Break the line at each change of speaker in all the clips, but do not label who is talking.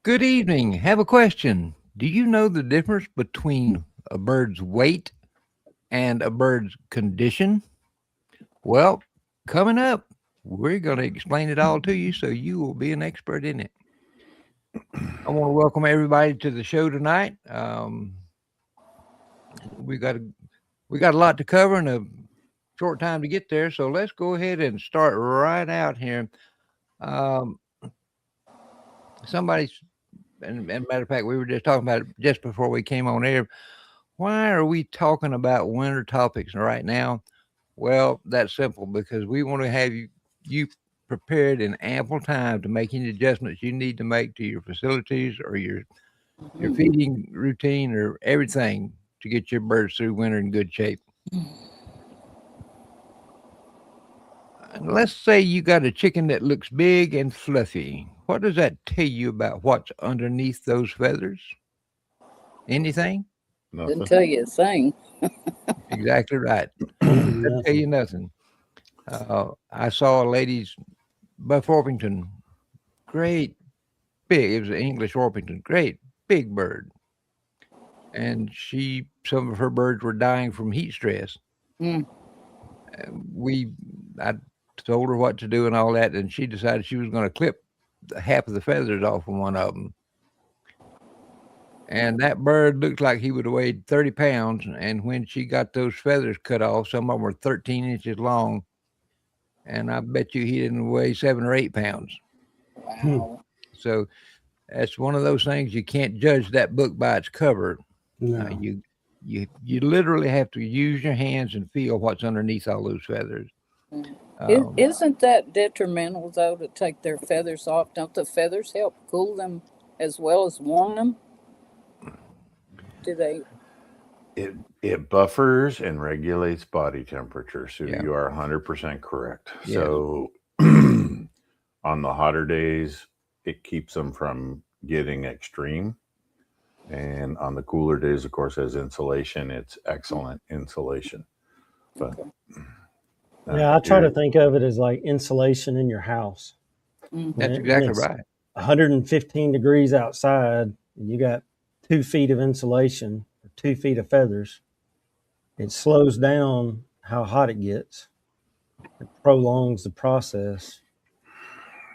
Good evening. Have a question. Do you know the difference between a bird's weight and a bird's condition? Well, coming up, we're going to explain it all to you so you will be an expert in it. I want to welcome everybody to the show tonight. We got a, we got a lot to cover in a short time to get there, so let's go ahead and start right out here. Um, somebody's, and matter of fact, we were just talking about it just before we came on air. Why are we talking about winter topics right now? Well, that's simple because we want to have you prepared in ample time to make any adjustments you need to make to your facilities or your feeding routine or everything to get your birds through winter in good shape. Let's say you got a chicken that looks big and fluffy. What does that tell you about what's underneath those feathers? Anything?
Didn't
Nothing.
tell you a thing.
Exactly right. Doesn't tell you
Nothing.
nothing. I saw a lady's Buff Orpington, great big. It was an English Orpington, great big bird, and some of her birds were dying from heat stress.
Mm.
I told her what to do and all that, and she decided she was going to clip half of the feathers off of one of them. And that bird looked like he would have weighed 30 pounds. And when she got those feathers cut off, some of them were 13 inches long. And I bet you he didn't weigh 7 or 8 pounds.
Wow.
So that's one of those things you can't judge that book by its cover.
No.
You literally have to use your hands and feel what's underneath all those feathers.
Isn't that detrimental, though, to take their feathers off? Don't the feathers help cool them as well as warm them? Do they?
It buffers and regulates body temperature. So
Yeah.
you are 100% correct.
Yeah.
So on the hotter days, it keeps them from getting extreme. And on the cooler days, of course, as insulation, it's excellent insulation. But
Yeah, I try to think of it as like insulation in your house.
Mm.
That's
When
exactly
it's
right.
115 degrees outside, and you got 2 feet of insulation, or 2 feet of feathers. It slows down how hot it gets. It prolongs the process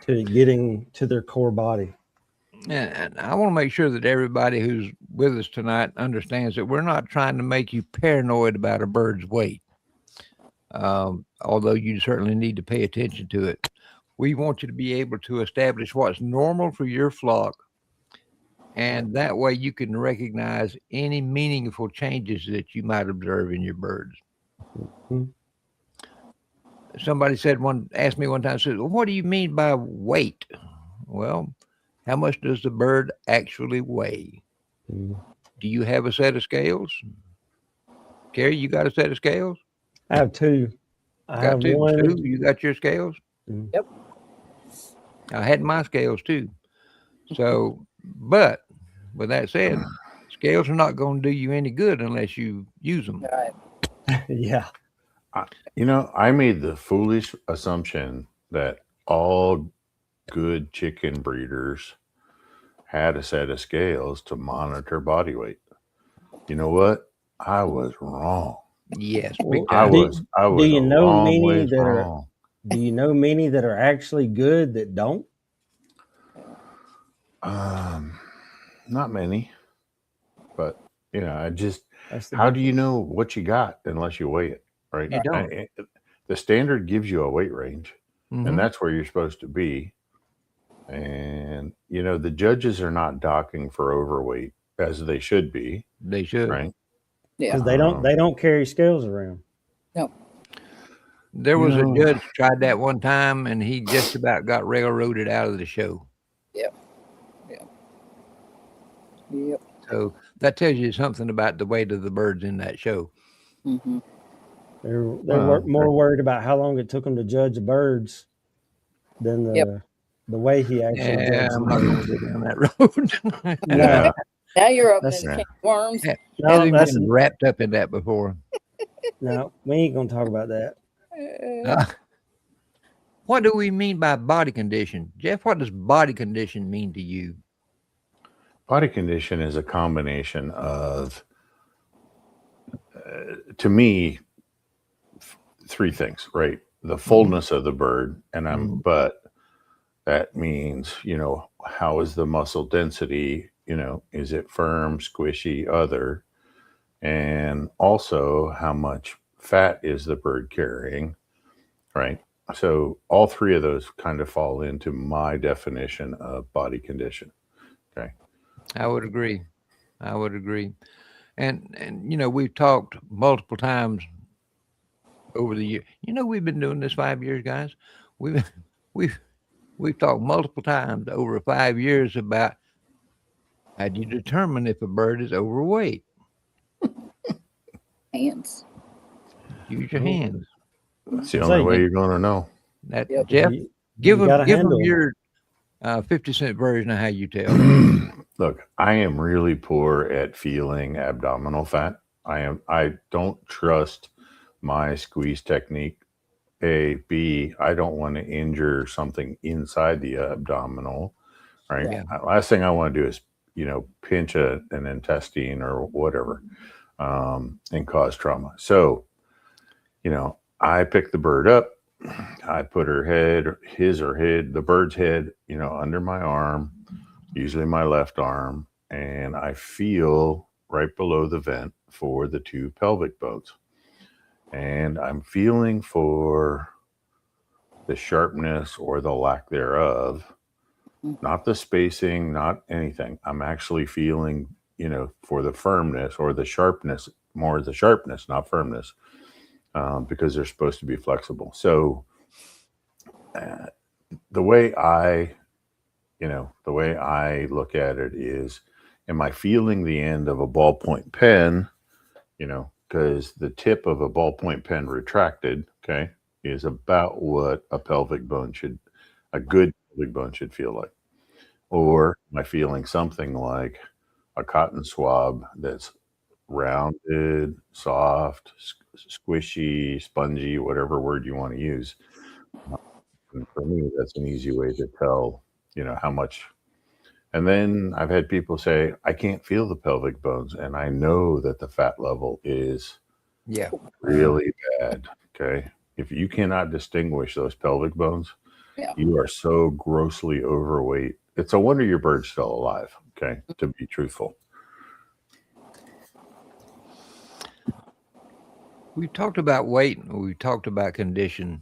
to it getting to their core body.
And I want to make sure that everybody who's with us tonight understands that we're not trying to make you paranoid about a bird's weight, although you certainly need to pay attention to it. We want you to be able to establish what's normal for your flock, and that way you can recognize any meaningful changes that you might observe in your birds.
Hmm.
Somebody asked me one time, said, well, what do you mean by weight? Well, how much does the bird actually weigh?
Mm.
Do you have a set of scales? Carey, you got a set of scales?
I have 2. I
Got
have
two.
one.
Sue, you got your scales?
Mm.
Yep.
I had my scales too. So, but with that said, scales are not going to do you any good unless you use them.
Right.
Yeah.
I made the foolish assumption that all good chicken breeders had a set of scales to monitor body weight. You know what? I was wrong.
Yes,
Well,
big
I
time.
was I
do
was
you
a
know
long
many
ways
that are?
wrong.
Do you know many that are actually good that don't?
Not many, but I just
That's the
how do you
difference.
know what you got unless you weigh it, right?
You don't.
The standard gives you a weight range, and
Mhm.
that's where you're supposed to be. And the judges are not docking for overweight as they should be,
They should.
right?
Yeah.
Because they don't carry scales around.
No.
There
You
was a
know,
judge tried that one time, and he just about got railroaded out of the show.
Yep. Yep. Yep.
So that tells you something about the weight of the birds in that show.
Mm-hmm.
They're
well,
more worried about how long it took them to judge the birds than
Yep.
the way he actually
Yeah,
judged
I'm
them.
not going to go down that road.
No,
yeah,
Now you're opening
that's
a
yeah.
can of worms.
no,
Hasn't
that's
been wrapped up in that before.
no. We ain't gonna talk about that.
Uh, what do we mean by body condition? Jeff, what does body condition mean to you?
body condition is a combination of, to me, three things, right? The fullness of the bird, and but that means, how is the muscle density? Is it firm, squishy, other? And also, how much fat is the bird carrying, right? So all three of those kind of fall into my definition of body condition. Okay.
I would agree. And we've talked multiple times over the year. We've been doing this 5 years, guys. We've we've we've talked multiple times over 5 years about how do you determine if a bird is overweight?
Hands.
Use your hands.
That's the only way you're going to know.
That
Yep.
Jeff,
You
give
gotta
them
handle 'em.
your 50-cent version of how you tell.
Look, I am really poor at feeling abdominal fat. I don't trust my squeeze technique. A, B, I don't want to injure something inside the abdominal, right?
Yeah.
Last thing I want to do is, pinch an intestine or whatever, and cause trauma. So, I pick the bird up. I put the bird's head, under my arm, usually my left arm, and I feel right below the vent for the two pelvic bones. And I'm feeling for the sharpness or the lack thereof, not the spacing, not anything. I'm actually feeling, for the firmness or the sharpness, more the sharpness, not firmness, because they're supposed to be flexible. So the way I look at it is, am I feeling the end of a ballpoint pen? Because the tip of a ballpoint pen retracted, okay, is about what a good pelvic bone should feel like. Or am I feeling something like a cotton swab that's rounded, soft, squishy, spongy, whatever word you want to use? And for me, that's an easy way to tell, how much. And then I've had people say, I can't feel the pelvic bones. And I know that the fat level is really bad. Okay. If you cannot distinguish those pelvic bones, you are so grossly overweight. It's a wonder your bird's still alive. Okay. To be truthful.
We talked about weight. We talked about condition.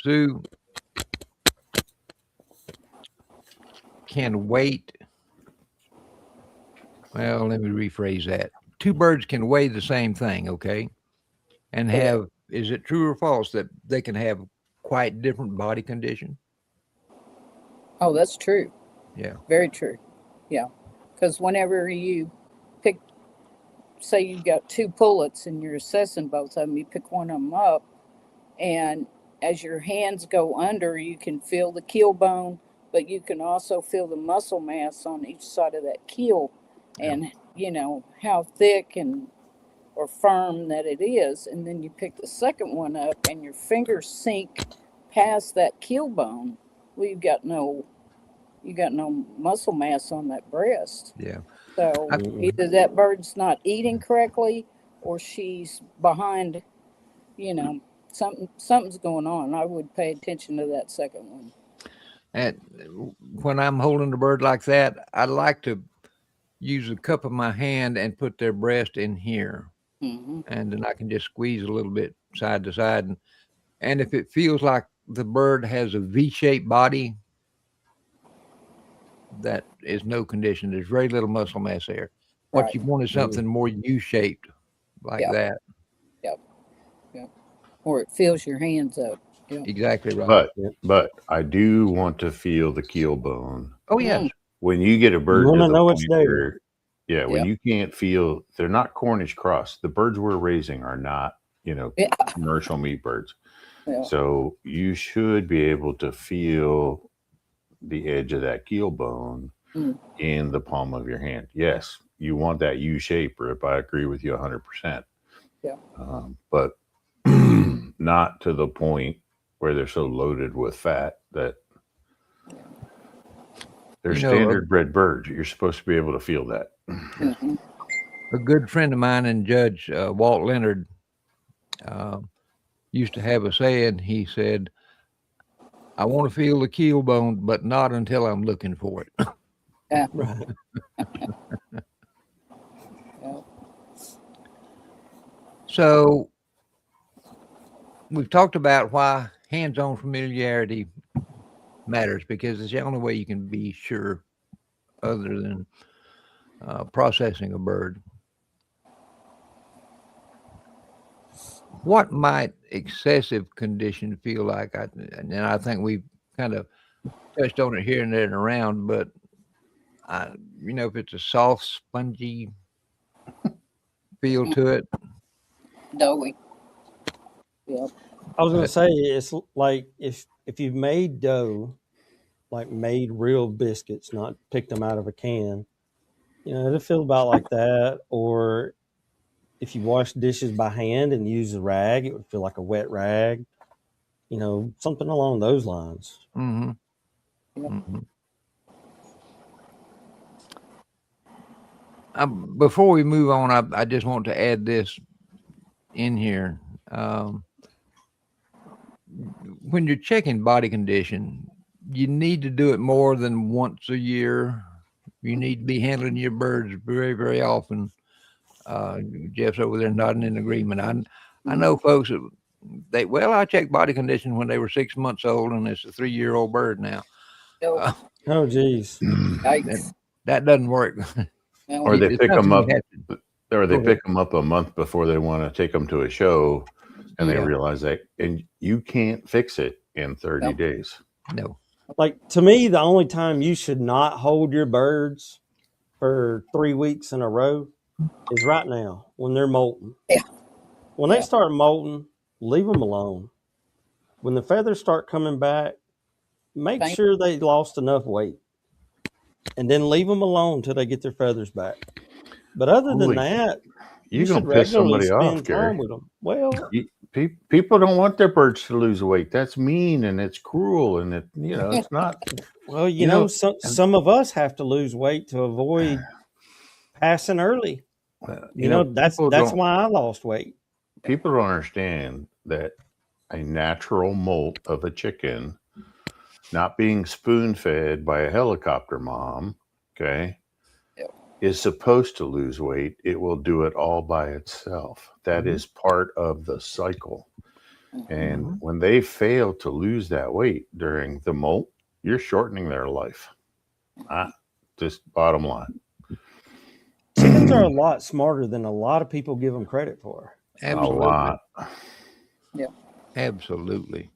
Sue, can weight, well, let me rephrase that. Two birds can weigh the same thing, okay? And is it true or false that they can have quite different body condition?
Oh, that's true.
Yeah.
Very true. Yeah. Because whenever you pick, say you've got two pullets and you're assessing both of them, you pick one of them up, and as your hands go under, you can feel the keel bone, but you can also feel the muscle mass on each side of that keel, and how thick or firm that it is. And then you pick the second one up and your fingers sink past that keel bone. Well, you got no muscle mass on that breast.
Yeah.
So either that bird's not eating correctly or she's behind, something's going on. I would pay attention to that second one.
And when I'm holding a bird like that, I like to use the cup of my hand and put their breast in here. And then I can just squeeze a little bit side to side. And if it feels like the bird has a V-shaped body, that is no condition. There's very little muscle mass there. What
Right.
you want is something more U-shaped like that.
Yep. Or it fills your hands up. Yep.
Exactly right.
But I do want to feel the keel bone.
Oh, yes.
When you get a bird,
You want
to
to
the
know it's
point
there.
where, when you can't feel, they're not Cornish cross. The birds we're raising are not, commercial meat birds.
Yeah.
So you should be able to feel the edge of that keel bone in the palm of your hand. Yes, you want that U shape, Rip. I agree with you 100%.
Yeah.
But not to the point where they're so loaded with fat that They're
You know,
standard bred birds. You're supposed to be able to feel that.
Mhm.
a good friend of mine and Judge Walt Leonard used to have a saying. He said, "I want to feel the keel bone, but not until I'm looking for it."
Yeah.
Right.
Yeah.
So we've talked about why hands-on familiarity matters, because it's the only way you can be sure, other than processing a bird. What might excessive condition feel like? And I think we've kind of touched on it here and there and around, but if it's a soft, spongy feel to it,
Doughy. Yep.
I was gonna
but
say it's like if you've made dough, like made real biscuits, not picked them out of a can, it'll feel about like that. Or if you wash dishes by hand and use a rag, it would feel like a wet rag. Something along those lines.
mm-hmm,
Yep.
mm-hmm. Before we move on, I just want to add this in here. When you're checking body condition, you need to do it more than once a year. You need to be handling your birds very, very often. Jeff's over there nodding in agreement. I know folks that I checked body condition when they were 6 months old, and it's a 3-year-old bird now.
Nope.
Oh, geez.
Yikes.
That doesn't work.
No.
Or they
It's
pick them
something
up,
you have to.
or they
Go ahead.
pick them up a month before they want to take them to a show, and they
Yeah.
realize that, and you can't fix it in 30
Nope.
days.
No.
Like, to me, the only time you should not hold your birds for 3 weeks in a row is right now when they're molting.
Yeah.
When they
Yeah.
start molting, leave them alone. When the feathers start coming back, make
Thank-
sure they lost enough weight, and then leave them alone till they get their feathers back. But other than
Holy,
that, you
you're
should
gonna piss
regularly
somebody off,
spend
Gary.
time with them. Well,
People don't want their birds to lose weight. That's mean and it's cruel, and it's not.
some of us have to lose weight to avoid passing early. That's
people don't
why I lost weight.
people don't understand that a natural molt of a chicken, not being spoon fed by a helicopter mom, okay,
Yep.
is supposed to lose weight. It will do it all by itself. That
Mhm.
is part of the cycle. And
Mhm.
when they fail to lose that weight during the molt, you're shortening their life. Just bottom line.
Chickens are a lot smarter than a lot of people give them credit for.
Absolutely.
A lot.
Absolutely.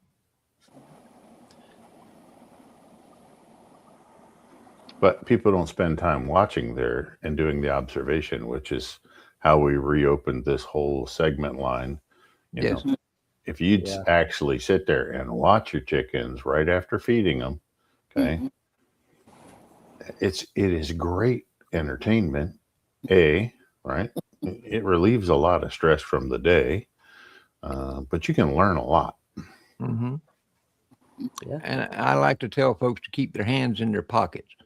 But people don't spend time watching there and doing the observation, which is how we reopened this whole segment line.
Yes.
If you'd
Yeah.
actually sit there and watch your chickens right after feeding them, okay,
Mhm.
it is great entertainment. Right? It relieves a lot of stress from the day, but you can learn a lot.
Mm-hmm.
Yeah.
And I like to tell folks to keep their hands in their pockets,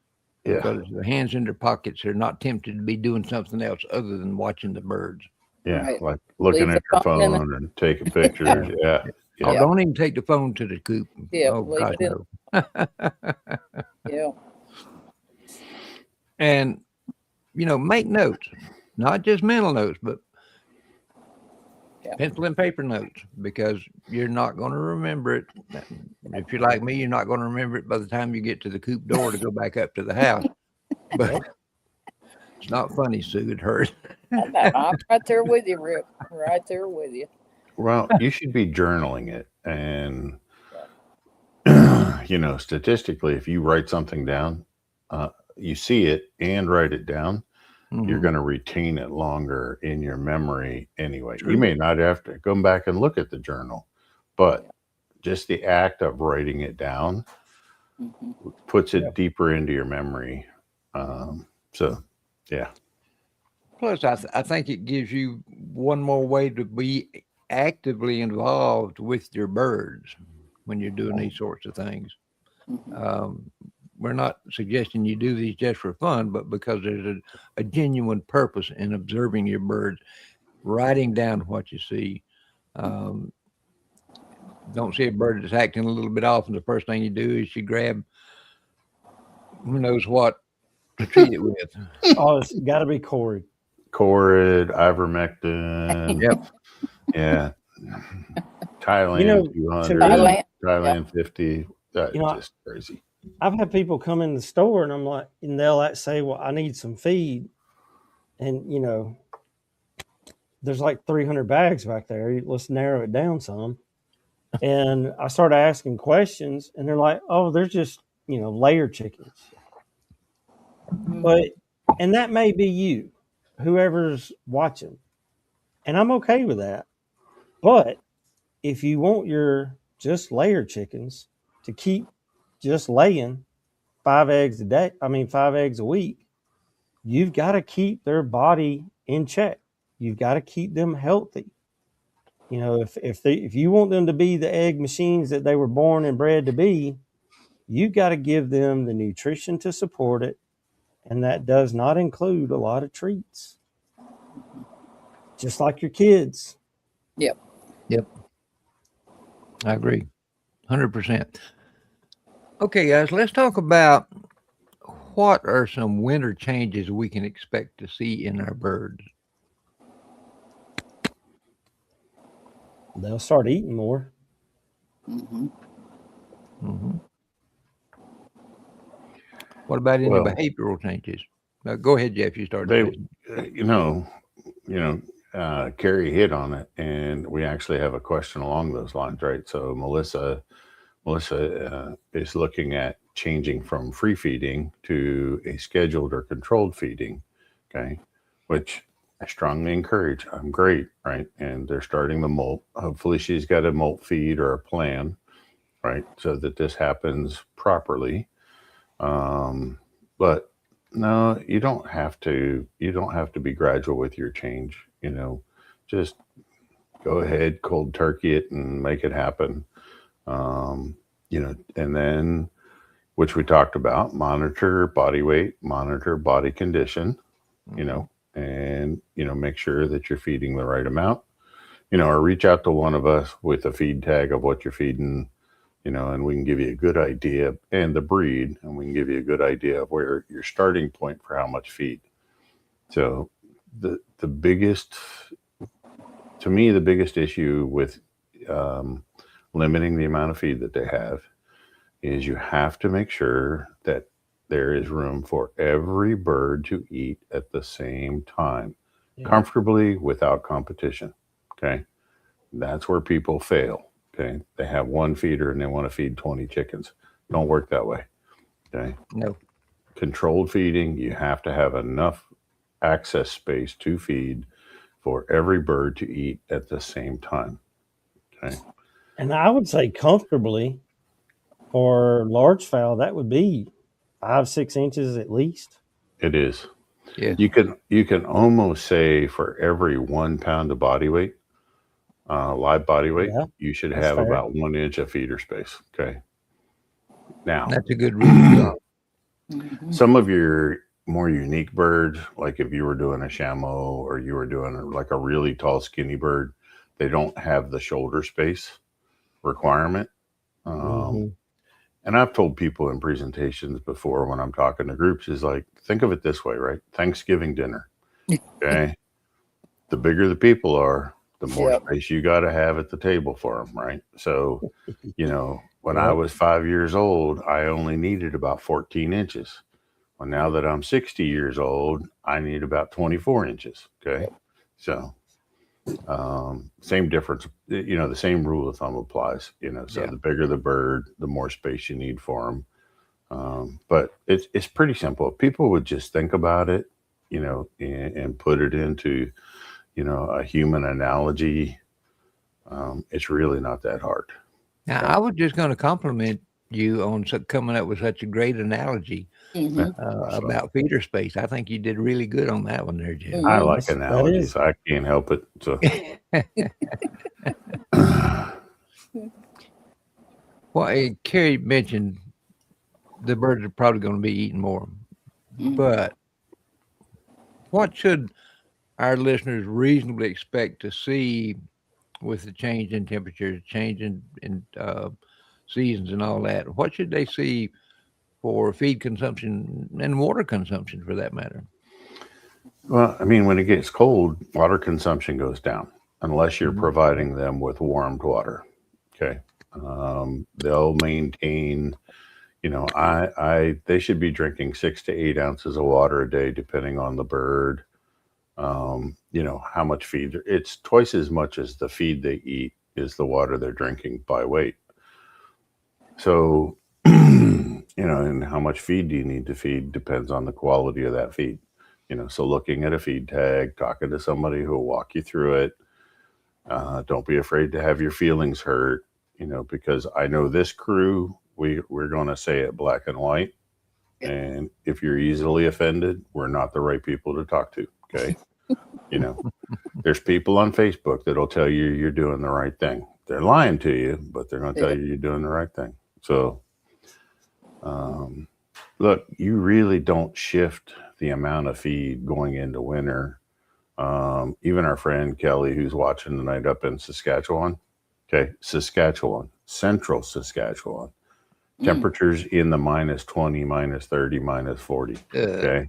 Yeah.
because their hands in their pockets, they're not tempted to be doing something else other than watching the birds.
Yeah,
Right.
like looking
Leave
at
the
your
phone in
phone and taking pictures. Yeah.
Oh,
Yeah.
don't even take the phone to the coop.
Yeah,
Oh,
leave
gosh,
it in.
no.
Yeah.
And, make notes, not just mental notes, but
Yeah.
pencil and paper notes, because you're not going to remember it. If you're like me, you're not going to remember it by the time you get to the coop door to go back up to the house. But it's not funny, Sue. It hurts.
I'm right there with you, Rick. Right there with you.
Well, you should be journaling it. And, statistically, if you write something down, you see it and write it down, you're
Mhm.
going to retain it longer in your memory anyway.
True.
You may not have to go back and look at the journal, but just the act of writing it down
Mhm.
puts it
Yeah.
deeper into your memory. Yeah.
Plus, I think it gives you one more way to be actively involved with your birds when you're doing these sorts of things.
Mhm.
we're not suggesting you do these just for fun, but because there's a genuine purpose in observing your birds, writing down what you see. Don't see a bird that's acting a little bit off, and the first thing you do is you grab who knows what to treat it with.
Oh, it's got to be Corey.
Corid, ivermectin.
Yep.
Yeah. Thailand
You know,
200,
Thailand,
Thailand 50. That's
You know,
just crazy.
I've had people come in the store and I'm like, and they'll like say, well, I need some feed. And, you know, there's like 300 bags back there. Let's narrow it down some. And I started asking questions and they're like, oh, they're just, you know, layer chickens. But, and that may be you, whoever's watching. And I'm okay with that. But if you want your just layer chickens to keep just laying 5 eggs a week, you've got to keep their body in check. You've got to keep them healthy. You know, if you want them to be the egg machines that they were born and bred to be, you've got to give them the nutrition to support it. And that does not include a lot of treats. Just like your kids.
Yep.
I agree. 100%. Okay, guys, let's talk about what are some winter changes we can expect to see in our birds.
They'll start eating more.
What about any
Well,
behavioral changes? Go ahead, Jeff. You started.
They, Carey hit on it, and we actually have a question along those lines, right? So Melissa is looking at changing from free feeding to a scheduled or controlled feeding, okay, which I strongly encourage. I'm great, right? And they're starting the molt. Hopefully she's got a molt feed or a plan, right, so that this happens properly. But no, you don't have to be gradual with your change. You know, just go ahead, cold turkey it and make it happen. And then, which we talked about, monitor body weight, monitor body condition, and, make sure that you're feeding the right amount, or reach out to one of us with a feed tag of what you're feeding, and we can give you a good idea and the breed, and we can give you a good idea of where your starting point for how much feed. So the biggest issue with limiting the amount of feed that they have is you have to make sure that there is room for every bird to eat at the same time, comfortably, without competition. Okay. That's where people fail. Okay. They have one feeder and they want to feed 20 chickens. Don't work that way. Okay.
No.
Controlled feeding, you have to have enough access space to feed for every bird to eat at the same time. Okay.
And I would say comfortably for large fowl, that would be 5-6 inches at least.
It is.
Yeah.
You can almost say for every 1 pound of body weight, live body weight, you should have
fair.
about 1 inch of feeder space. Okay. Now
That's a good rule.
some of your more unique birds, like if you were doing a chameau or you were doing like a really tall, skinny bird, they don't have the shoulder space requirement. And I've told people in presentations before when I'm talking to groups is like, think of it this way, right? Thanksgiving dinner. Okay. The bigger the people are, the more space you got to have at the table for them, right? So, when I was 5 years old, I only needed about 14 inches. Well, now that I'm 60 years old, I need about 24 inches. Okay. So, same difference, the same rule of thumb applies, so the bigger the bird, the more space you need for them. But it's pretty simple. If people would just think about it, and put it into, a human analogy, it's really not that hard.
Now, I was just going to compliment you on coming up with such a great analogy about feeder space. I think you did really good on that one there, Jeff.
I like analogies. I can't help it. So.
Well, Carey mentioned the birds are probably going to be eating more.
Mhm.
But what should our listeners reasonably expect to see with the change in temperature, change in seasons, and all that? What should they see for feed consumption and water consumption, for that matter?
Well, I mean, when it gets cold, water consumption goes down unless you're
Mhm.
providing them with warmed water. Okay. They'll maintain, they should be drinking 6 to 8 ounces of water a day, depending on the bird. How much feed. It's twice as much as the feed they eat is the water they're drinking by weight. So, and how much feed do you need to feed depends on the quality of that feed. So looking at a feed tag, talking to somebody who will walk you through it. Don't be afraid to have your feelings hurt, because I know this crew, we're going to say it black and white. And if you're easily offended, we're not the right people to talk to. Okay. There's people on Facebook that'll tell you you're doing the right thing. They're lying to you, but they're going to tell you you're doing the right thing. So, look, you really don't shift the amount of feed going into winter. Even our friend Kelly, who's watching tonight up in Saskatchewan, central Saskatchewan, temperatures in the -20, -30, -40. Okay.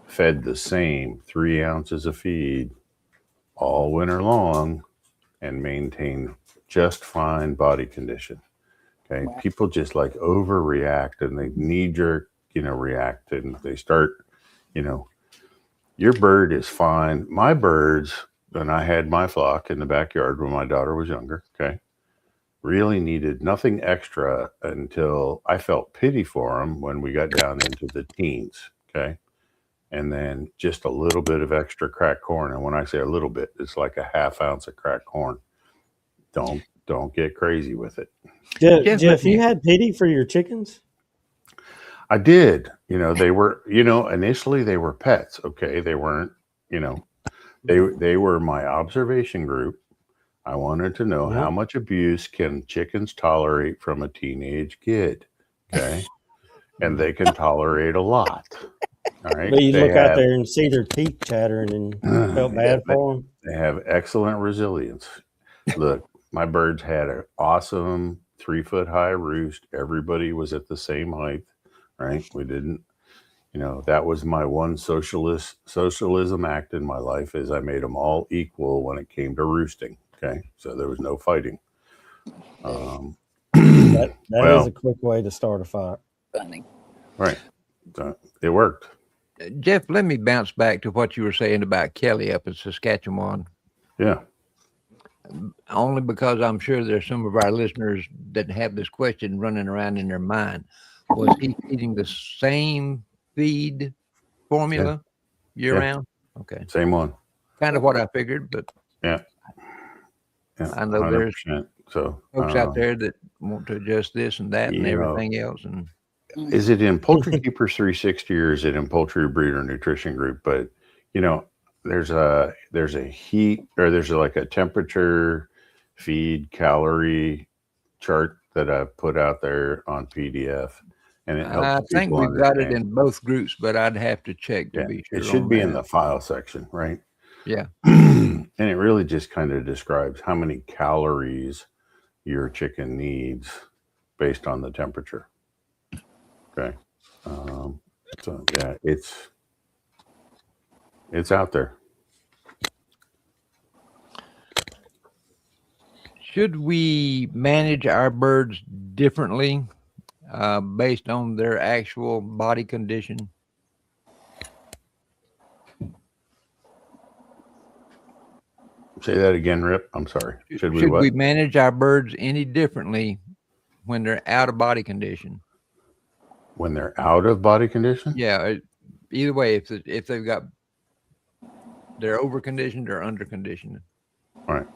Fed the same 3 ounces of feed all winter long and maintain just fine body condition. Okay.
Wow.
People just like overreact and they knee jerk, react, and they start, your bird is fine. My birds, when I had my flock in the backyard when my daughter was younger, okay, really needed nothing extra until I felt pity for them when we got down into the teens. Okay. And then just a little bit of extra cracked corn. And when I say a little bit, it's like a ½ ounce of cracked corn. Don't get crazy with it.
Jeff, you had pity for your chickens?
I did. They were, initially they were pets. Okay. They weren't, they were my observation group. I wanted to know how much abuse can chickens tolerate from a teenage kid. Okay. And they can tolerate a lot. All right.
But you look out there and see their teeth chattering and felt bad for them.
They have excellent resilience. Look, my birds had an awesome 3-foot high roost. Everybody was at the same height, right? We didn't, that was my one socialism act in my life, is I made them all equal when it came to roosting. Okay. So there was no fighting.
That is a quick way to start a fight.
Funny.
Right. So it worked.
Jeff, let me bounce back to what you were saying about Kelly up in Saskatchewan.
Yeah.
Only because I'm sure there's some of our listeners that have this question running around in their mind. Was he feeding the same feed formula year round? Okay.
Same one.
Kind of what I figured, but
yeah,
I know 100%. There's folks out there that want to adjust this and that and everything else. And
is it in Poultry Keepers 360 or is it in Poultry Breeder Nutrition Group? But there's a heat, or there's like a temperature, feed, calorie chart that I've put out there on PDF, and it helps.
I think we've got it in both groups, but I'd have to check to be sure.
It should be in the file section, right?
Yeah.
And it really just kind of describes how many calories your chicken needs based on the temperature. Okay. So yeah, it's out there.
Should we manage our birds differently based on their actual body condition?
Say that again, Rip. I'm sorry.
Should we manage our birds any differently when they're out of body condition?
When they're out of body condition?
Yeah. Either way, if they've got, they're over conditioned or under conditioned.
Right.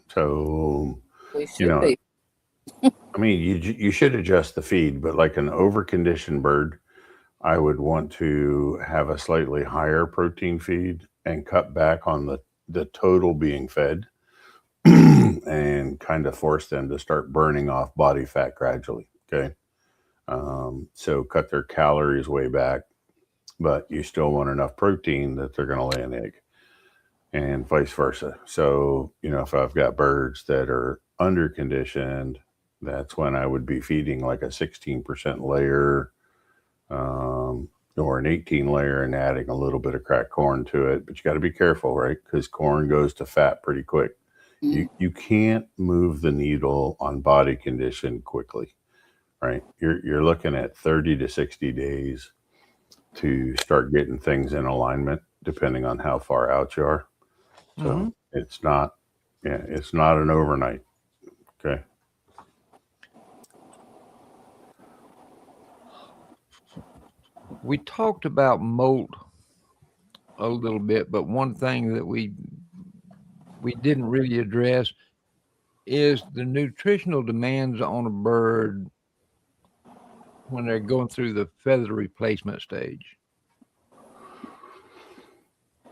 So,
be.
I mean, you should adjust the feed, but like an over conditioned bird, I would want to have a slightly higher protein feed and cut back on the total being fed and kind of force them to start burning off body fat gradually. Okay. So cut their calories way back, but you still want enough protein that they're going to lay an egg, and vice versa. So, if I've got birds that are under conditioned, that's when I would be feeding like a 16% layer, or an 18 layer, and adding a little bit of cracked corn to it. But you got to be careful, right? Because corn goes to fat pretty quick. You can't move the needle on body condition quickly, right? You're looking at 30 to 60 days to start getting things in alignment, depending on how far out you are. So it's not an overnight. Okay.
We talked about molt a little bit, but one thing that we didn't really address is the nutritional demands on a bird when they're going through the feather replacement stage.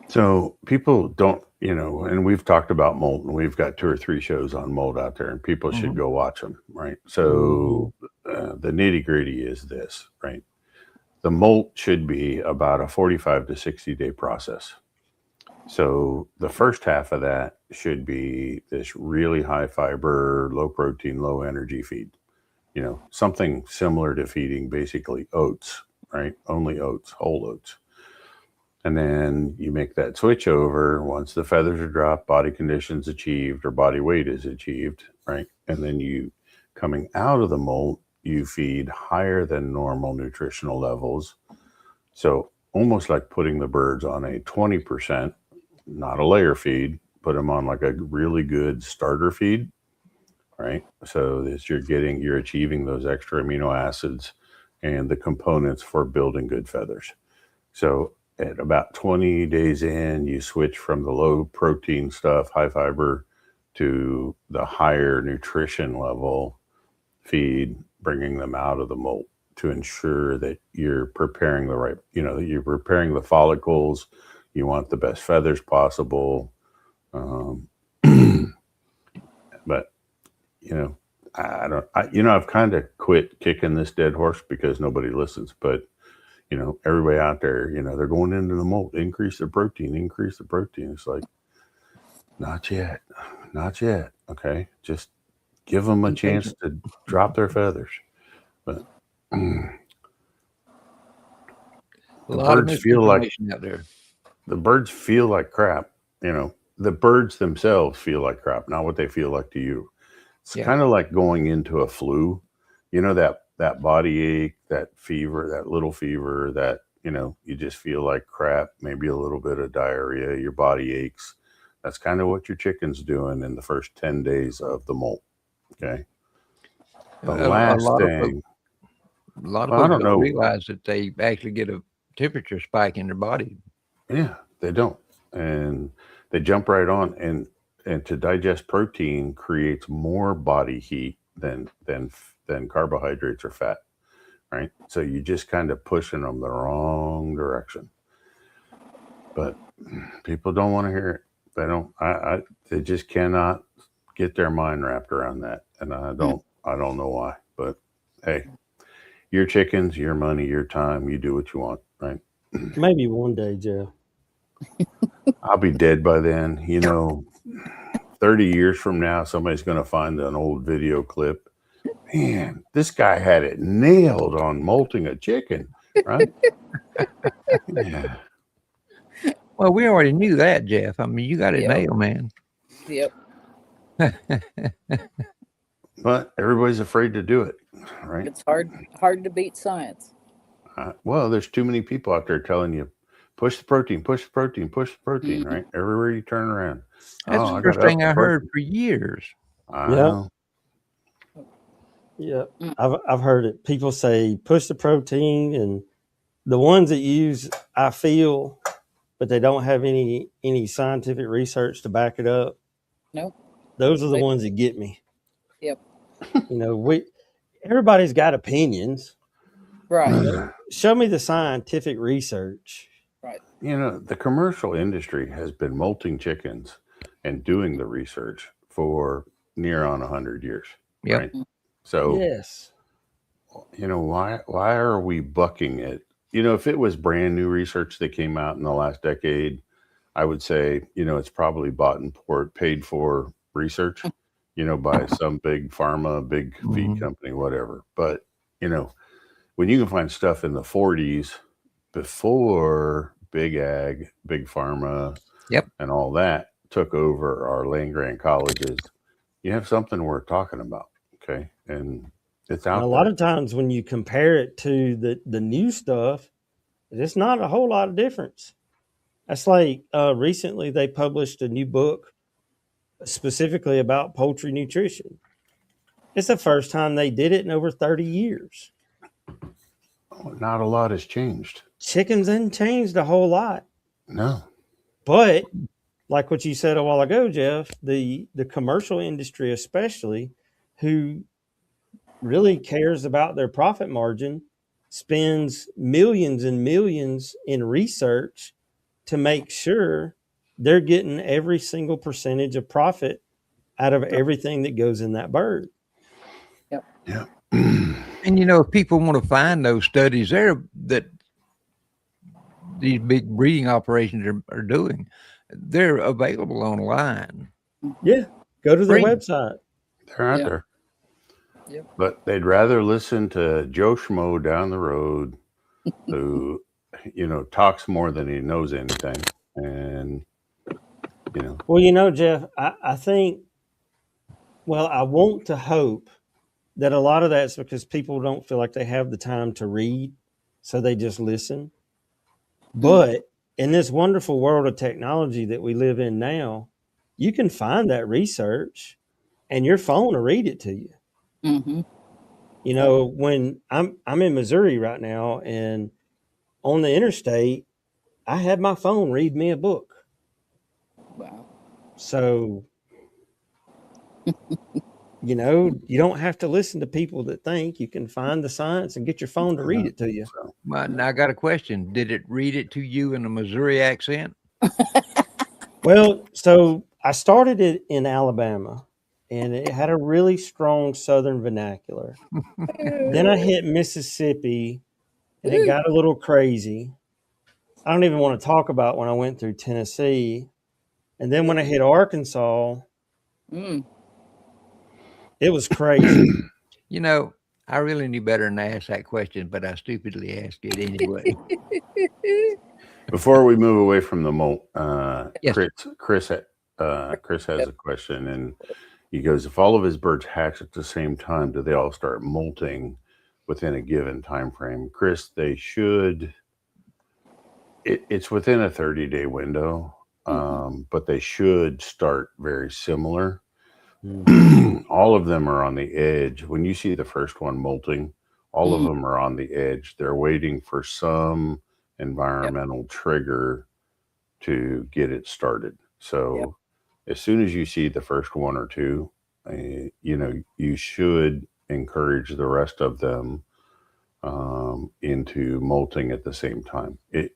So people don't, and we've talked about molt, and we've got 2 or 3 shows on molt out there, and people should go watch them, right? So the nitty gritty is this, right? The molt should be about a 45 to 60 day process. So the first half of that should be this really high fiber, low protein, low energy feed, something similar to feeding basically oats, right? Only oats, whole oats. And then you make that switch over once the feathers are dropped, body conditions achieved, or body weight is achieved, right? And then you, coming out of the molt, you feed higher than normal nutritional levels. So almost like putting the birds on a 20%, not a layer feed, put them on like a really good starter feed, right? So that you're achieving those extra amino acids and the components for building good feathers. So at about 20 days in, you switch from the low protein stuff, high fiber, to the higher nutrition level feed, bringing them out of the molt to ensure that you're preparing the right, you're preparing the follicles. You want the best feathers possible. But, I've kind of quit kicking this dead horse because nobody listens, but everybody out there, they're going into the molt, increase the protein. It's like, not yet. Okay. Just give them a chance to drop their feathers. But the birds feel like
out there.
The birds feel like crap. The birds themselves feel like crap, not what they feel like to you. It's kind of like going into a flu, that body ache, that fever, that little fever, that, you just feel like crap, maybe a little bit of diarrhea, your body aches. That's kind of what your chicken's doing in the first 10 days of the molt. Okay. The last thing.
A lot of folks don't realize that they actually get a temperature spike in their body.
Yeah, they don't. And they jump right on. And to digest protein creates more body heat than carbohydrates or fat, right? So you just kind of pushing them the wrong direction. But people don't want to hear it. They don't. They just cannot get their mind wrapped around that. And I don't know why. But hey, your chickens, your money, your time. You do what you want, right?
Maybe one day, Jeff.
I'll be dead by then. 30 years from now, somebody's going to find an old video clip. Man, this guy had it nailed on molting a chicken, right? Yeah.
Well, we already knew that, Jeff. I mean, you got it nailed, man.
Yep.
But everybody's afraid to do it, right?
It's hard to beat science.
Well, there's too many people out there telling you, push the protein, right? Everywhere you turn around.
That's the first thing I heard for years.
I know.
Yeah, I've heard it. People say push the protein, and the ones that use I feel, but they don't have any scientific research to back it up.
No,
those are the ones that get me.
Yep.
Everybody's got opinions,
right?
Show me the scientific research.
Right.
The commercial industry has been molting chickens and doing the research for near on 100 years.
Yep.
Right? So
yes,
why are we bucking it? If it was brand new research that came out in the last decade, I would say, it's probably bought and paid for research, by some big pharma, big feed company, whatever. But, when you can find stuff in the 40s before big ag, big pharma,
Yep.
and all that took over our land grant colleges, you have something worth talking about. Okay. And it's out
And a
there.
lot of times when you compare it to the new stuff, it's not a whole lot of difference. That's like recently they published a new book specifically about poultry nutrition. It's the first time they did it in over 30 years.
Not a lot has changed.
Chickens ain't changed a whole lot.
No.
But like what you said a while ago, Jeff, the commercial industry especially, who really cares about their profit margin, spends millions and millions in research to make sure they're getting every single percentage of profit out of everything that goes in that bird.
Yeah.
And if people want to find those studies there that these big breeding operations are doing, they're available online.
Yeah. Go to their
Free.
website.
They're out there.
Yep.
But they'd rather listen to Joe Schmo down the road who, talks more than he knows anything. And,
Well, Jeff, I think, I want to hope that a lot of that's because people don't feel like they have the time to read, so they just listen. But in this wonderful world of technology that we live in now, you can find that research and your phone will read it to you.
Mm-hmm.
When I'm in Missouri right now and on the interstate, I had my phone read me a book.
Wow.
So, you don't have to listen to people that think. You can find the science and get your phone to read it to you.
Now I got a question. Did it read it to you in a Missouri accent?
Well, so I started it in Alabama, and it had a really strong Southern vernacular. Then I hit Mississippi, and it got a little crazy. I don't even want to talk about when I went through Tennessee. And then when I hit Arkansas, it was crazy.
I really knew better than to ask that question, but I stupidly asked it anyway.
Before we move away from the molt,
Yes.
Chris has a question, and he goes, if all of his birds hatch at the same time, do they all start molting within a given time frame? Chris, they should. It's within a 30-day window, but they should start very similar. All of them are on the edge. When you see the first one molting, all of them are on the edge. They're waiting for some environmental trigger to get it started. So as soon as you see the first one or two, you should encourage the rest of them into molting at the same time. It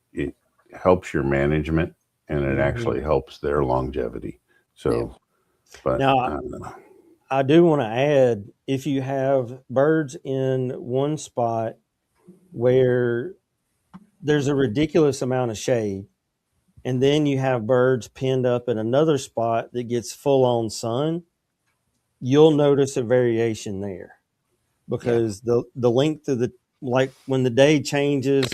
helps your management, and it actually helps their longevity. So, but
now, I do want to add, if you have birds in one spot where there's a ridiculous amount of shade, and then you have birds pinned up in another spot that gets full on sun, you'll notice a variation there, because the length of like when the day changes,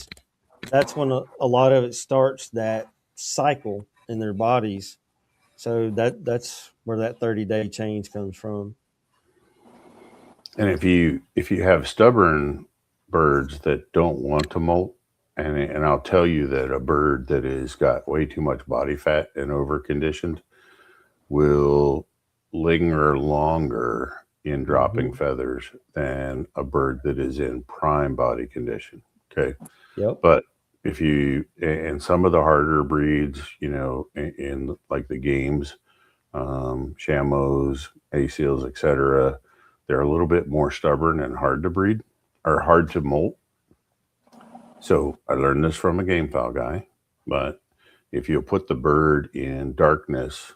that's when a lot of it starts that cycle in their bodies. So that's where that 30-day change comes from.
And if you have stubborn birds that don't want to molt, and I'll tell you that a bird that has got way too much body fat and over conditioned will linger longer in dropping feathers than a bird that is in prime body condition. Okay.
Yep.
But if you, and some of the harder breeds, in like the games, Shamos, A-seals, etc., they're a little bit more stubborn and hard to breed or hard to molt. So I learned this from a game fowl guy, but if you put the bird in darkness,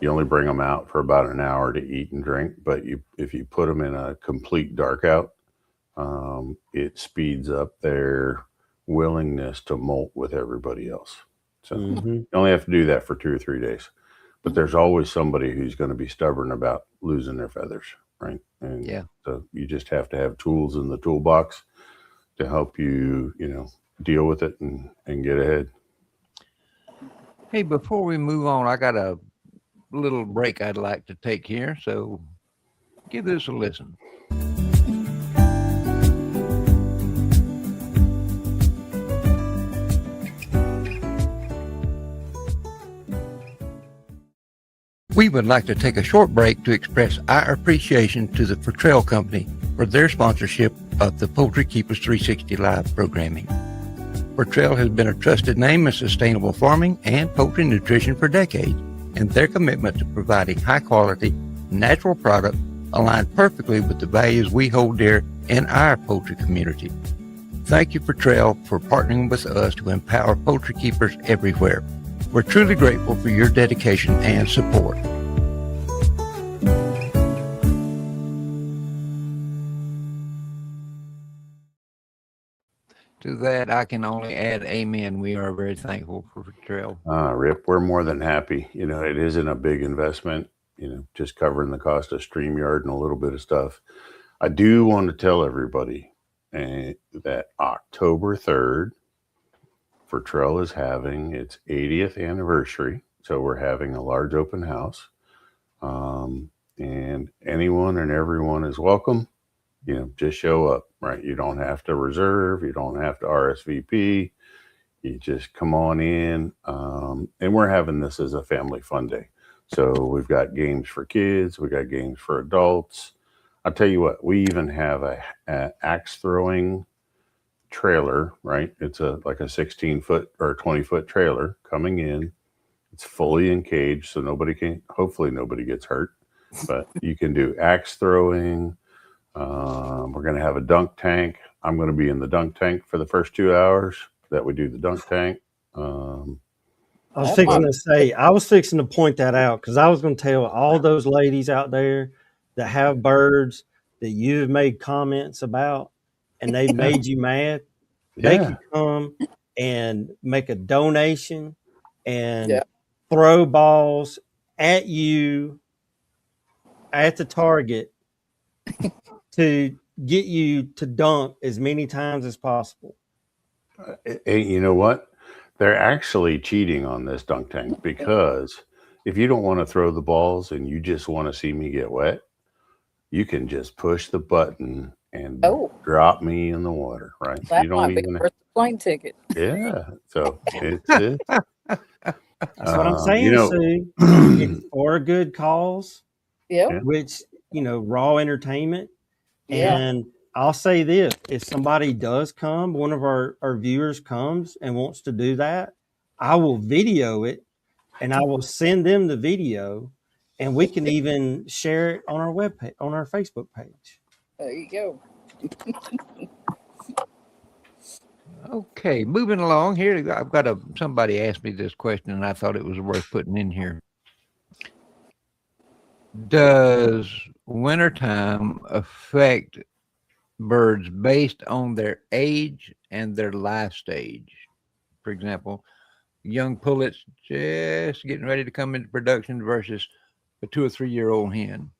you only bring them out for about an hour to eat and drink. But if you put them in a complete dark out, it speeds up their willingness to molt with everybody else. So you only have to do that for 2 or 3 days. But there's always somebody who's going to be stubborn about losing their feathers, right? And
Yeah.
so you just have to have tools in the toolbox to help you, deal with it and get ahead.
Hey, before we move on, I got a little break I'd like to take here. So give this a listen. We would like to take a short break to express our appreciation to the Fertrell Company for their sponsorship of the Poultry Keepers 360 Live programming. Fertrell has been a trusted name in sustainable farming and poultry nutrition for decades, and their commitment to providing high-quality, natural product align perfectly with the values we hold dear in our poultry community. Thank you, Fertrell, for partnering with us to empower poultry keepers everywhere. We're truly grateful for your dedication and support. To that, I can only add amen. We are very thankful for Fertrell.
Rip, we're more than happy. It isn't a big investment, just covering the cost of StreamYard and a little bit of stuff. I do want to tell everybody that October 3rd, Fertrell is having its 80th anniversary. So we're having a large open house. And anyone and everyone is welcome. Just show up, right? You don't have to reserve. You don't have to RSVP. You just come on in. And we're having this as a family fun day. So we've got games for kids. We got games for adults. I'll tell you what, we even have a axe throwing trailer, right? It's like a 16-foot or 20-foot trailer coming in. It's fully encaged, so hopefully nobody gets hurt. But you can do axe throwing. We're going to have a dunk tank. I'm going to be in the dunk tank for the first 2 hours that we do the dunk tank.
I was fixing to point that out because I was going to tell all those ladies out there that have birds that you've made comments about and they made you mad. They can come and make a donation and throw balls at you at the target to get you to dunk as many times as possible.
Hey, you know what? They're actually cheating on this dunk tank because if you don't want to throw the balls and you just want to see me get wet, you can just push the button and drop me in the water, right?
That
You don't
might be
even.
worth the plane ticket.
Yeah. So it's
That's what I'm saying, Sue. It's for a good cause,
Yep.
which, raw entertainment.
Yeah.
And I'll say this, if somebody does come, one of our viewers comes and wants to do that, I will video it and I will send them the video and we can even share it on our webpage, on our Facebook page.
There you go.
Okay, moving along here. I've got somebody asked me this question and I thought it was worth putting in here. Does wintertime affect birds based on their age and their life stage? For example, young pullets just getting ready to come into production versus a 2 or 3 year old hen.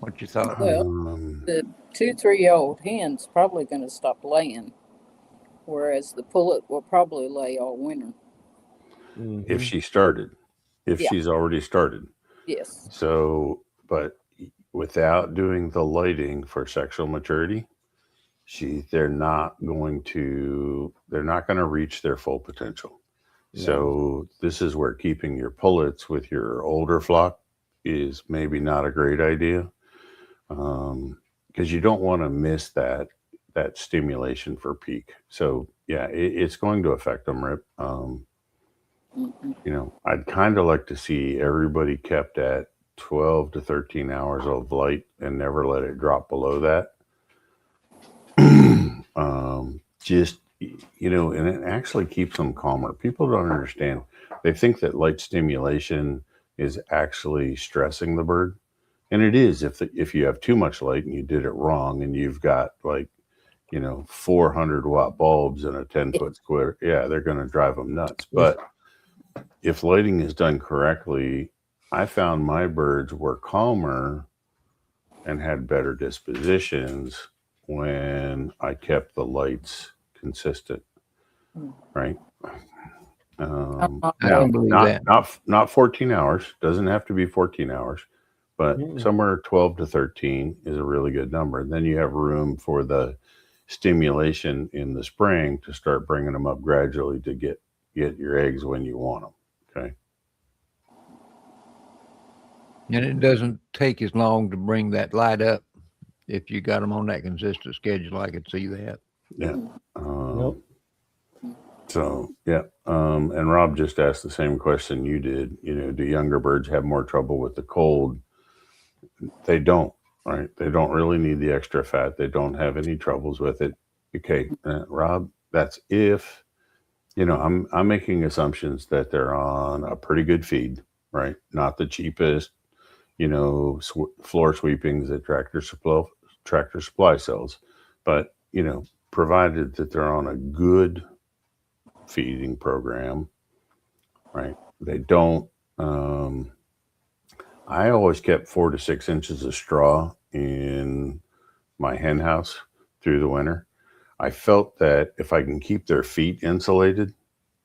What you thought?
Well, the 2-3-year-old hen's probably going to stop laying, whereas the pullet will probably lay all winter.
if she's already started.
Yes.
So, but without doing the lighting for sexual maturity, they're not going to reach their full potential.
Yeah.
So this is where keeping your pullets with your older flock is maybe not a great idea, because you don't want to miss that stimulation for peak. So yeah, it's going to affect them, Rip. I'd kind of like to see everybody kept at 12 to 13 hours of light and never let it drop below that. And it actually keeps them calmer. People don't understand. They think that light stimulation is actually stressing the bird. And it is if you have too much light and you did it wrong and you've got like, 400-watt bulbs in a 10-foot square, yeah, they're going to drive them nuts. But if lighting is done correctly, I found my birds were calmer and had better dispositions when I kept the lights consistent, right?
I can believe that.
Not 14 hours. Doesn't have to be 14 hours, but somewhere 12 to 13 is a really good number. And then you have room for the stimulation in the spring to start bringing them up gradually to get your eggs when you want them. Okay.
And it doesn't take as long to bring that light up if you got them on that consistent schedule. I could see that.
Yeah. So, yeah. And Rob just asked the same question you did. Do younger birds have more trouble with the cold? They don't, right? They don't really need the extra fat. They don't have any troubles with it. Okay, Rob, that's if, I'm making assumptions that they're on a pretty good feed, right? Not the cheapest, floor sweepings at Tractor Supply sells, but, provided that they're on a good feeding program, right? They don't, I always kept 4 to 6 inches of straw in my hen house through the winter. I felt that if I can keep their feet insulated,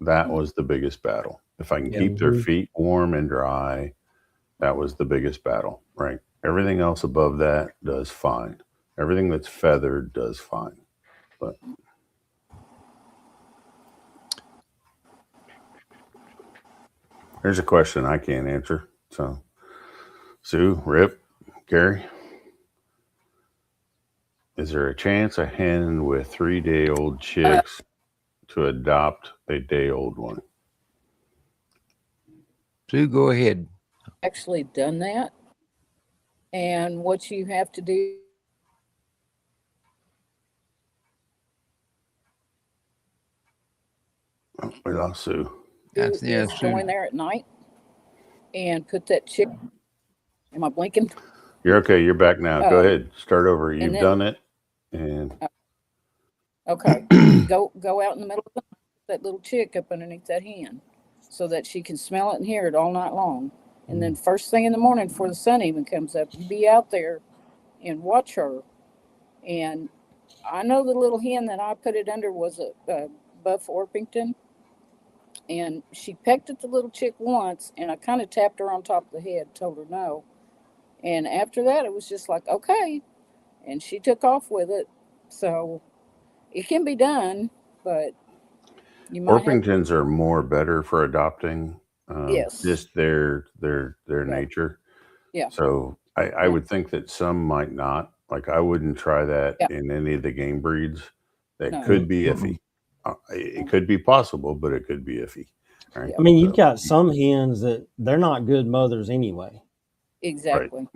that was the biggest battle. If I can keep their feet warm and dry, that was the biggest battle, right? Everything else above that does fine. Everything that's feathered does fine. But here's a question I can't answer. So, Sue, Rip, Gary, is there a chance a hen with 3-day-old chicks to adopt a day-old one?
Sue, go ahead.
Actually done that. And what you have to do
We lost Sue.
is go in there at night and put that chick. Am I blinking?
You're okay. You're back now. Go ahead. Start over. You've done it. And
okay. Go out in the middle of the night, that little chick up underneath that hen so that she can smell it and hear it all night long. And then first thing in the morning before the sun even comes up, you be out there and watch her. And I know the little hen that I put it under was a buff Orpington. And she pecked at the little chick once, and I kind of tapped her on top of the head, told her no. And after that, it was just like, okay. And she took off with it. So it can be done, but you might
Orpingtons are more better for adopting.
Yes.
Just their nature.
Yeah.
So I would think that some might not. Like I wouldn't try that in any of the game breeds. That could be iffy. It could be possible, but it could be iffy. Right?
I mean, you've got some hens that they're not good mothers anyway.
Exactly.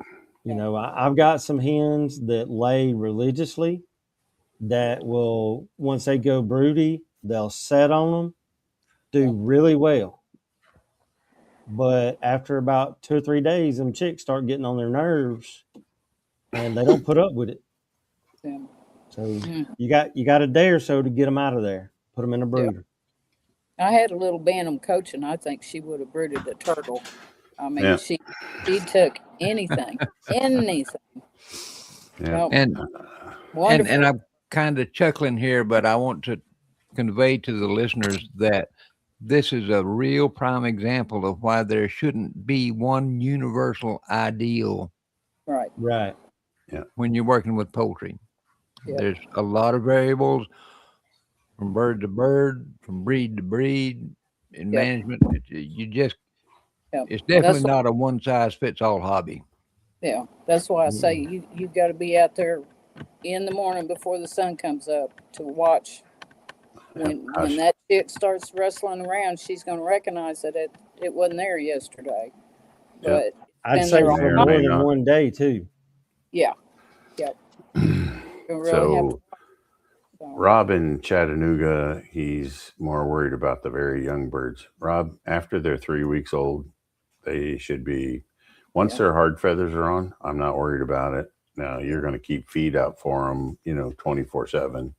Right.
I've got some hens that lay religiously that will, once they go broody, they'll set on them, do really well. But after about 2 or 3 days, them chicks start getting on their nerves and they don't put up with it.
Yeah.
So you got a day or so to get them out of there, put them in a brooder.
I had a little Bantam coach, and I think she would have brooded a turtle. I mean, she took anything.
Yeah.
And I'm kind of chuckling here, but I want to convey to the listeners that this is a real prime example of why there shouldn't be one universal ideal.
Right.
Yeah.
When you're working with poultry, there's a lot of variables from bird to bird, from breed to breed, in management. You just, it's definitely not a one size fits all hobby.
Yeah, that's why I say you've got to be out there in the morning before the sun comes up to watch. When that chick starts rustling around, she's going to recognize that it wasn't there yesterday. But
I'd say for more than one day too.
Yeah. Yep.
So Rob in Chattanooga, he's more worried about the very young birds. Rob, after they're 3 weeks old, they should be, Once
Yeah.
their hard feathers are on, I'm not worried about it. Now you're going to keep feed out for them, 24/7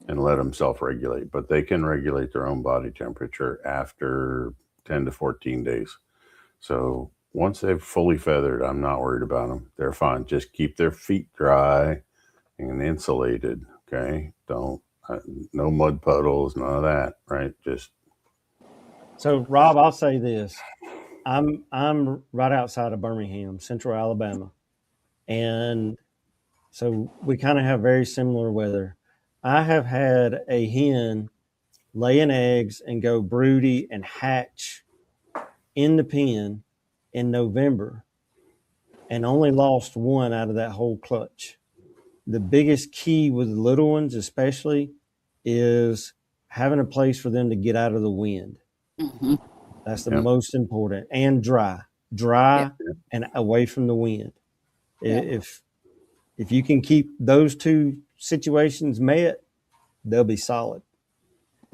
and let them self-regulate, but they can regulate their own body temperature after 10 to 14 days. So once they've fully feathered, I'm not worried about them. They're fine. Just keep their feet dry and insulated. Okay. No mud puddles, none of that. Right. Just
So, Rob, I'll say this: I'm right outside of Birmingham, Central Alabama, and so we kind of have very similar weather. I have had a hen laying eggs and go broody and hatch in the pen in November, and only lost one out of that whole clutch. The biggest key with the little ones, especially, is having a place for them to get out of the wind.
Mhm.
That's the
Yeah.
most important. And dry
Yeah.
and away from the wind.
Yeah.
If you can keep those two situations met, they'll be solid.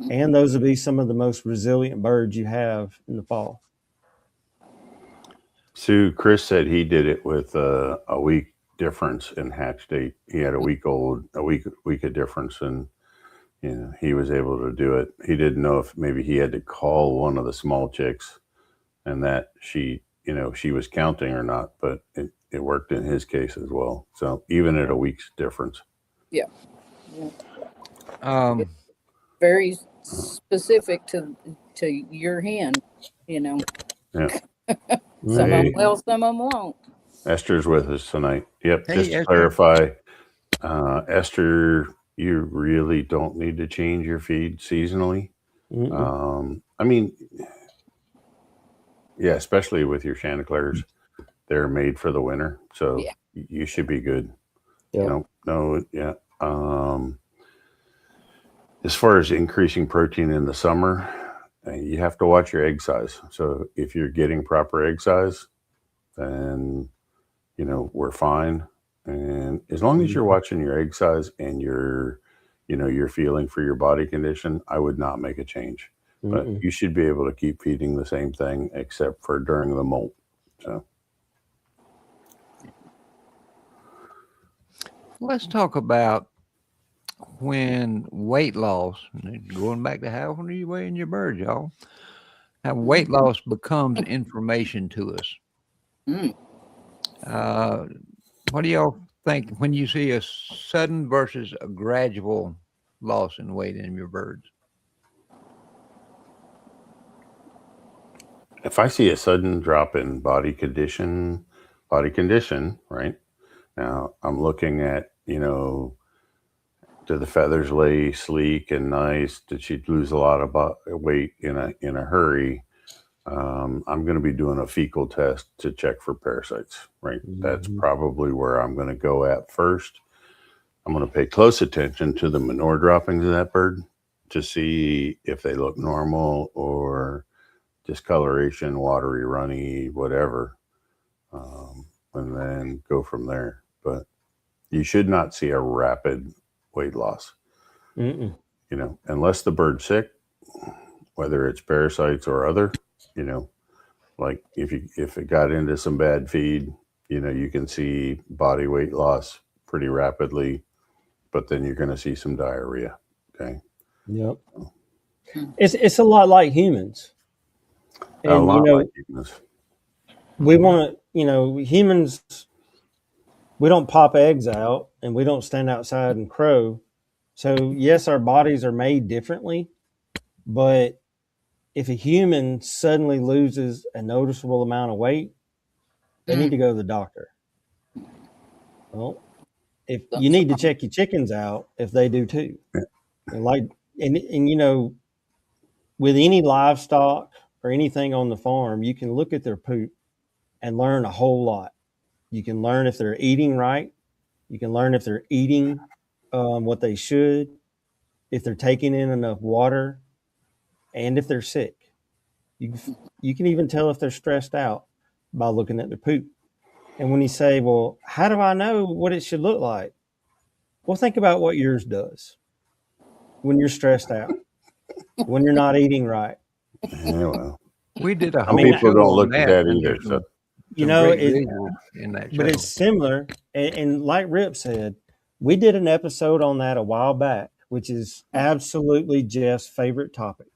And those will be some of the most resilient birds you have in the fall.
Chris said he did it with a week difference in hatch date. He had a week of difference, and he was able to do it. He didn't know if maybe he had to call one of the small chicks and that she was counting or not, but it worked in his case as well. So even at a week's difference.
Yeah.
Um,
Very specific to your hen,
Yeah.
Some of
Hey.
them will, some of them won't.
Esther's with us tonight. Yep.
Hey,
Just to
Esther.
clarify, Esther, you really don't need to change your feed seasonally. I mean, yeah, especially with your Chanticleers, they're made for the winter, so
Yeah.
you should be good.
Yeah.
Yeah. As far as increasing protein in the summer, you have to watch your egg size. So if you're getting proper egg size, then we're fine. And as long as you're watching your egg size and you're feeling for your body condition, I would not make a change. But you should be able to keep feeding the same thing except for during the molt. So
let's talk about when weight loss, going back to how often are you weighing your birds, y'all? How weight loss becomes information to us.
Mm.
What do y'all think when you see a sudden versus a gradual loss in weight in your birds?
if I see a sudden drop in body condition, right? Now I'm looking at, do the feathers lay sleek and nice? Did she lose a lot of weight in a hurry? I'm going to be doing a fecal test to check for parasites, right? That's probably where I'm going to go at first. I'm going to pay close attention to the manure droppings of that bird to see if they look normal or discoloration, watery, runny, whatever, and then go from there. But you should not see a rapid weight loss, unless the bird's sick, whether it's parasites or other, like if it got into some bad feed, you can see body weight loss pretty rapidly, but then you're going to see some diarrhea. Okay.
Yep. It's a lot like humans. And,
a lot like humans.
We want to, humans, we don't pop eggs out and we don't stand outside and crow. So yes, our bodies are made differently, but if a human suddenly loses a noticeable amount of weight, they need to go to the doctor. Well, if you need to check your chickens out if they do too. And with any livestock or anything on the farm, you can look at their poop and learn a whole lot. You can learn if they're eating right. You can learn if they're eating what they should, if they're taking in enough water, and if they're sick. You can even tell if they're stressed out by looking at their poop. And when you say, well, how do I know what it should look like? Well, think about what yours does when you're stressed out, when you're not eating right.
Yeah, well,
We did a
some
whole
people
show
don't
on
look at that
and
either.
there's some
You
some
know,
great
it,
visuals in that
but
show.
it's similar. And like Rip said, we did an episode on that a while back, which is absolutely Jeff's favorite topic.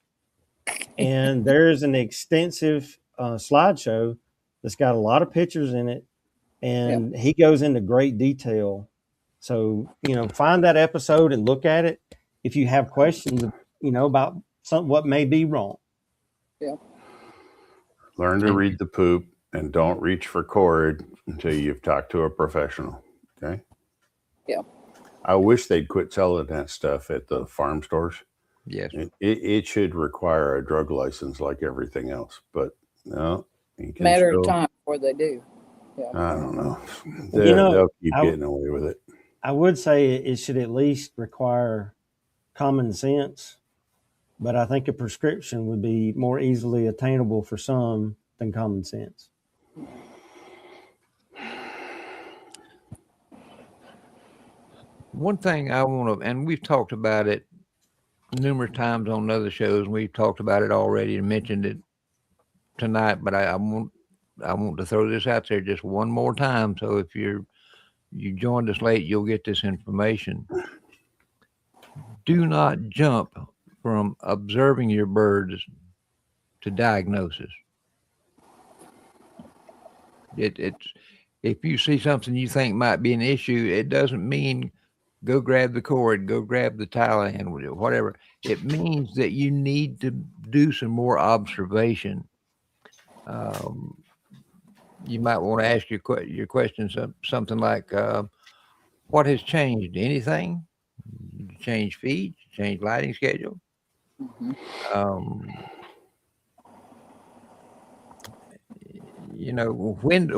And there's an extensive slideshow that's got a lot of pictures in it, and he goes into great detail. So, find that episode and look at it if you have questions, about what may be wrong.
Yeah.
Learn to read the poop and don't reach for cord until you've talked to a professional. Okay.
Yeah.
I wish they'd quit selling that stuff at the farm stores.
Yes.
It should require a drug license like everything else, but no.
Matter of time before they do. Yeah.
I don't know.
They'll
keep getting away with it.
I would say it should at least require common sense, but I think a prescription would be more easily attainable for some than common sense.
One thing I want to, and we've talked about it numerous times on other shows, and we've talked about it already and mentioned it tonight, but I want to throw this out there just one more time. So if you joined us late, you'll get this information. Do not jump from observing your birds to diagnosis. It's if you see something you think might be an issue, it doesn't mean go grab the cord, go grab the towel and whatever. It means that you need to do some more observation. You might want to ask your questions something like, what has changed? Anything? Change feed? Change lighting schedule?
Mm-hmm.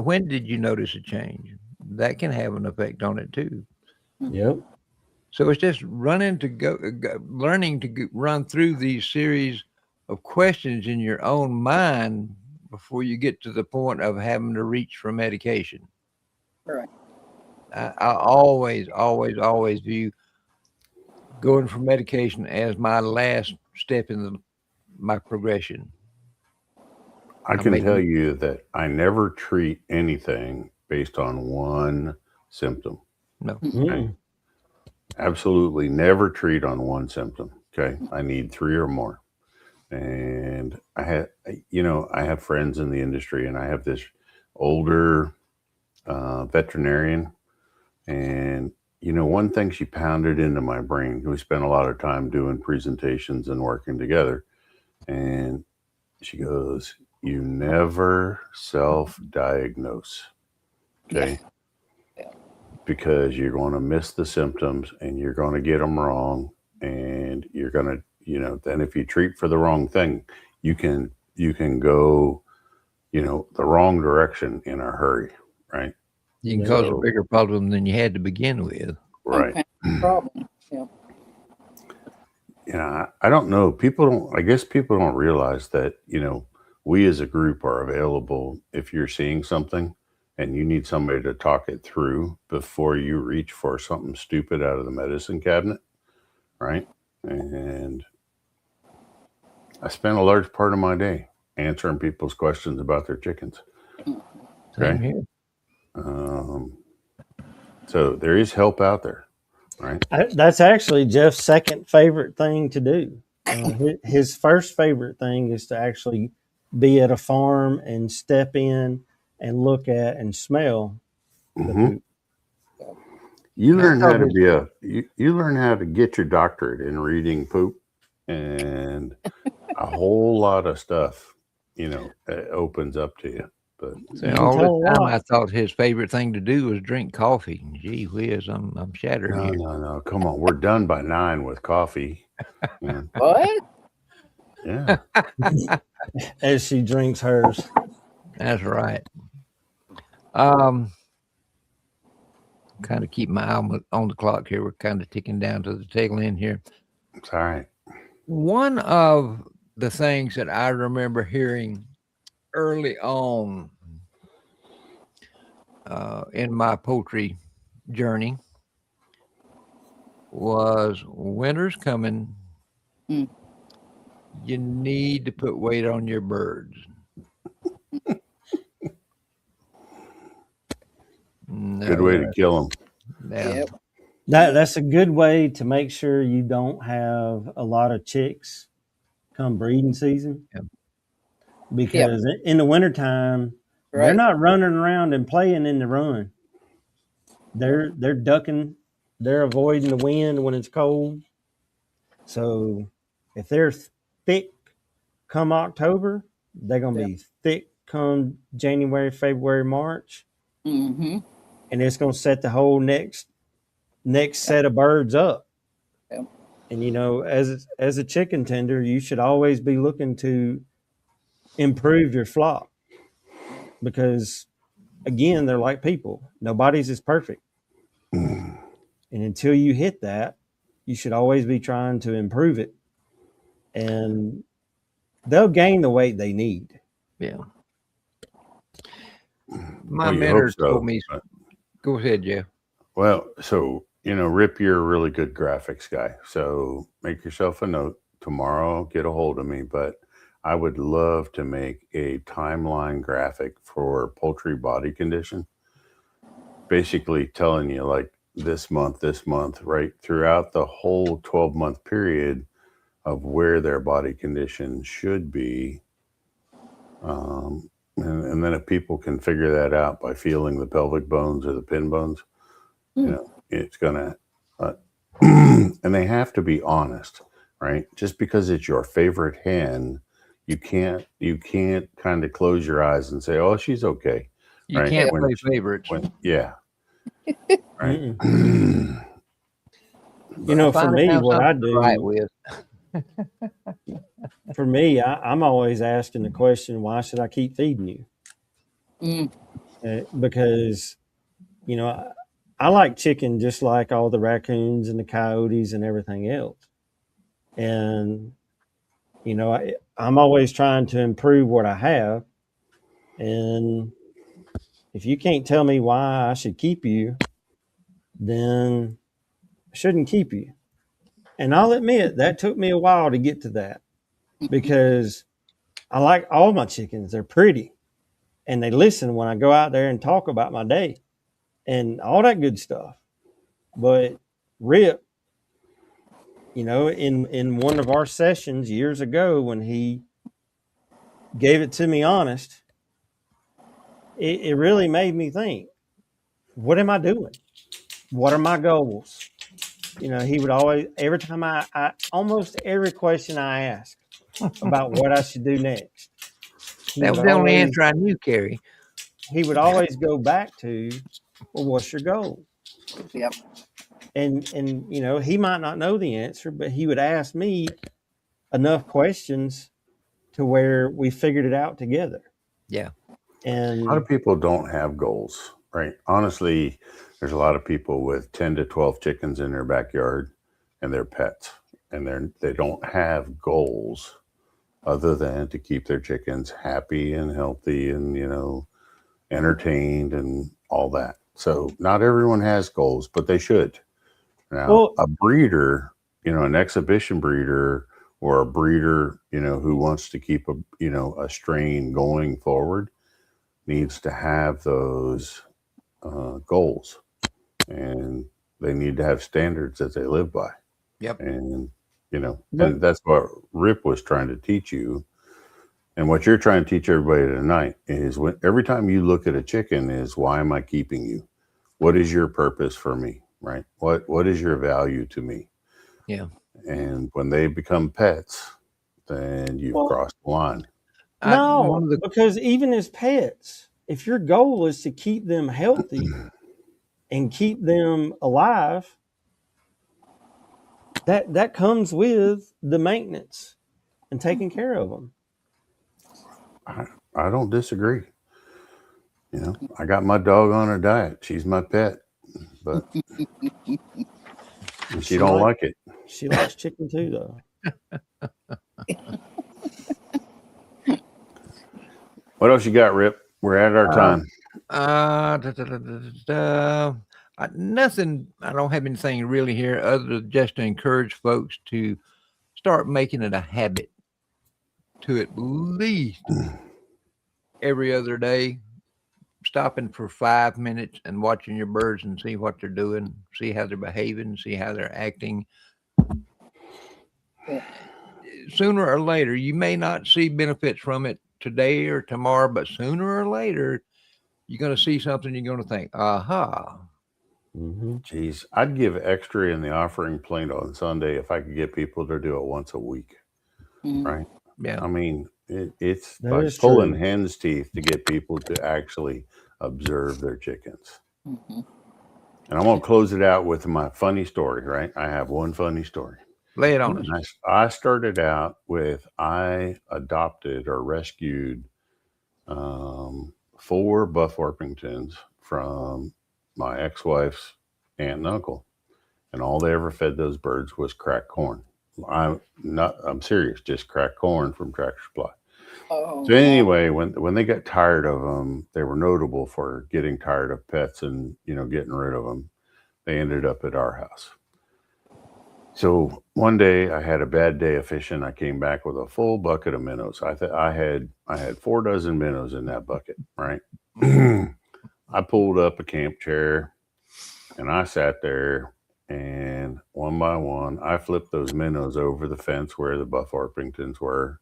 When did you notice a change? That can have an effect on it too.
Yep.
So it's just learning to run through these series of questions in your own mind before you get to the point of having to reach for medication.
Right.
I always view going for medication as my last step in my progression.
I can tell you that I never treat anything based on one symptom.
No.
Okay? Absolutely never treat on one symptom. Okay. I need 3 or more. And I have friends in the industry, and I have this older veterinarian, and one thing she pounded into my brain, we spent a lot of time doing presentations and working together, and she goes, you never self-diagnose. Okay.
Yeah.
Because you're going to miss the symptoms and you're going to get them wrong, and you're going to, then if you treat for the wrong thing, you can go, the wrong direction in a hurry, right?
You can cause a bigger problem than you had to begin with.
Right.
Problem. Yeah.
I don't know. I guess people don't realize that, we as a group are available if you're seeing something and you need somebody to talk it through before you reach for something stupid out of the medicine cabinet. Right. And I spent a large part of my day answering people's questions about their chickens.
Same here.
So there is help out there, right?
That's actually Jeff's second favorite thing to do. His first favorite thing is to actually be at a farm and step in and look at and smell the poop.
You learn how to you learn how to get your doctorate in reading poop, and a whole lot of stuff, opens up to you. But
all the time I thought his favorite thing to do was drink coffee. Gee whiz, I'm shattered here.
No. Come on. We're done by 9 with coffee. Yeah.
What?
Yeah.
As she drinks hers.
That's right. Kind of keep my eye on the clock here. We're kind of ticking down to the tail end here.
It's all right.
One of the things that I remember hearing early on in my poultry journey was winter's coming. You need to put weight on your birds.
Good way to kill them.
Yeah.
Yep.
That's a good way to make sure you don't have a lot of chicks come breeding season.
Yep.
Because in the wintertime, they're
Right.
not running around and playing in the run. They're ducking, they're avoiding the wind when it's cold. So if they're thick come October, they're gonna be thick come January, February, March.
Mm-hmm.
And it's gonna set the whole next set of birds up.
Yep.
And you know, as a chicken tender, you should always be looking to improve your flock, because again, they're like people. Nobody's is perfect. And until you hit that, you should always be trying to improve it. And they'll gain the weight they need.
Yeah. My
Well, you
mentor
hope so,
told me,
but-
go ahead, Jeff.
Well, so, Rip, you're a really good graphics guy. So make yourself a note tomorrow, get a hold of me. But I would love to make a timeline graphic for poultry body condition, basically telling you like this month, right throughout the whole 12-month period of where their body condition should be. And then if people can figure that out by feeling the pelvic bones or the pin bones, it's gonna, and they have to be honest, right? Just because it's your favorite hen, you can't kind of close your eyes and say, "Oh, she's okay."
You
Right?
can't
When
play
she-
favorites.
Yeah. Right.
You know, for
Find
me,
out
what I
something to
do,
write with.
for me, I'm always asking the question, why should I keep feeding you?
Mm.
Because, I like chicken just like all the raccoons and the coyotes and everything else. And, I'm always trying to improve what I have. And if you can't tell me why I should keep you, then I shouldn't keep you. And I'll admit that took me a while to get to that, because I like all my chickens. They're pretty and they listen when I go out there and talk about my day and all that good stuff. But Rip, in one of our sessions years ago, when he gave it to me honest, it really made me think, what am I doing? What are my goals? He would always, every time I almost every question I asked about what I should do next,
That was the only answer I knew, Carey.
he would always go back to, well, what's your goal?
Yep.
And he might not know the answer, but he would ask me enough questions to where we figured it out together.
Yeah.
And
A lot of people don't have goals, right? Honestly, there's a lot of people with 10 to 12 chickens in their backyard and they're pets, and they don't have goals other than to keep their chickens happy and healthy and, entertained and all that. So not everyone has goals, but they should. Now, a breeder, an exhibition breeder or a breeder, who wants to keep a strain going forward, needs to have those goals, and they need to have standards that they live by.
Yep.
And and that's what Rip was trying to teach you, and what you're trying to teach everybody tonight is, when every time you look at a chicken, is, why am I keeping you? What is your purpose for me? Right? What is your value to me?
Yeah.
And when they become pets, then you've crossed the line.
Because even as pets, if your goal is to keep them healthy and keep them alive, that comes with the maintenance and taking care of them.
I don't disagree. I got my dog on her diet. She's my pet, but she don't like it.
She likes chicken too, though.
What else you got, Rip? We're at our time.
Nothing. I don't have anything really here other than just to encourage folks to start making it a habit to at least every other day stopping for 5 minutes and watching your birds and see what they're doing, see how they're behaving, see how they're acting.
Yeah.
Sooner or later, you may not see benefits from it today or tomorrow, but sooner or later, you're going to see something. You're going to think, aha.
Mm-hmm.
Geez, I'd give extra in the offering plate on Sunday if I could get people to do it once a week.
Mhm.
Right?
Yeah.
I mean, it's
That
like
is
pulling
true.
hen's teeth to get people to actually observe their chickens.
Mhm.
And I'm going to close it out with my funny story, right? I have one funny story.
Lay it on us.
I started out with, I adopted or rescued 4 buff Orpingtons from my ex-wife's aunt and uncle. And all they ever fed those birds was cracked corn. I'm serious, just cracked corn from Tractor Supply.
Oh,
So anyway, when they got tired of them, they were notable for getting tired of pets and, getting rid of them. They ended up at our house. So one day I had a bad day of fishing. I came back with a full bucket of minnows. I had 4 dozen minnows in that bucket, right? I pulled up a camp chair and I sat there, and one by one, I flipped those minnows over the fence where the buff Orpingtons were.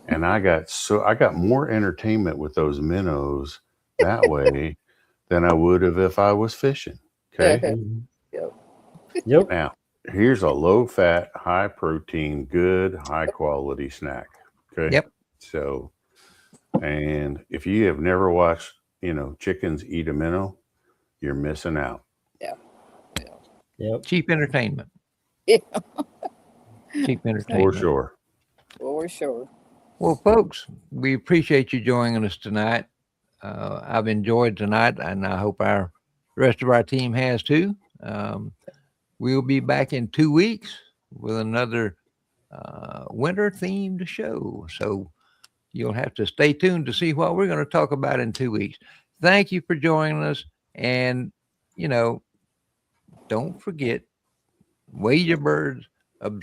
And I got more entertainment with those minnows that way than I would have if I was fishing. Okay.
Mhm.
Yep.
Yep.
Now, here's a low fat, high protein, good, high quality snack. Okay.
Yep.
So, and if you have never watched, chickens eat a minnow, you're missing out.
Yep.
Cheap entertainment.
Yeah.
Cheap
For
entertainment.
sure.
For sure.
Well, folks, we appreciate you joining us tonight. I've enjoyed tonight, and I hope the rest of our team has too. We'll be back in 2 weeks with another winter-themed show. So you'll have to stay tuned to see what we're going to talk about in 2 weeks. Thank you for joining us. And, don't forget, weigh your birds, observe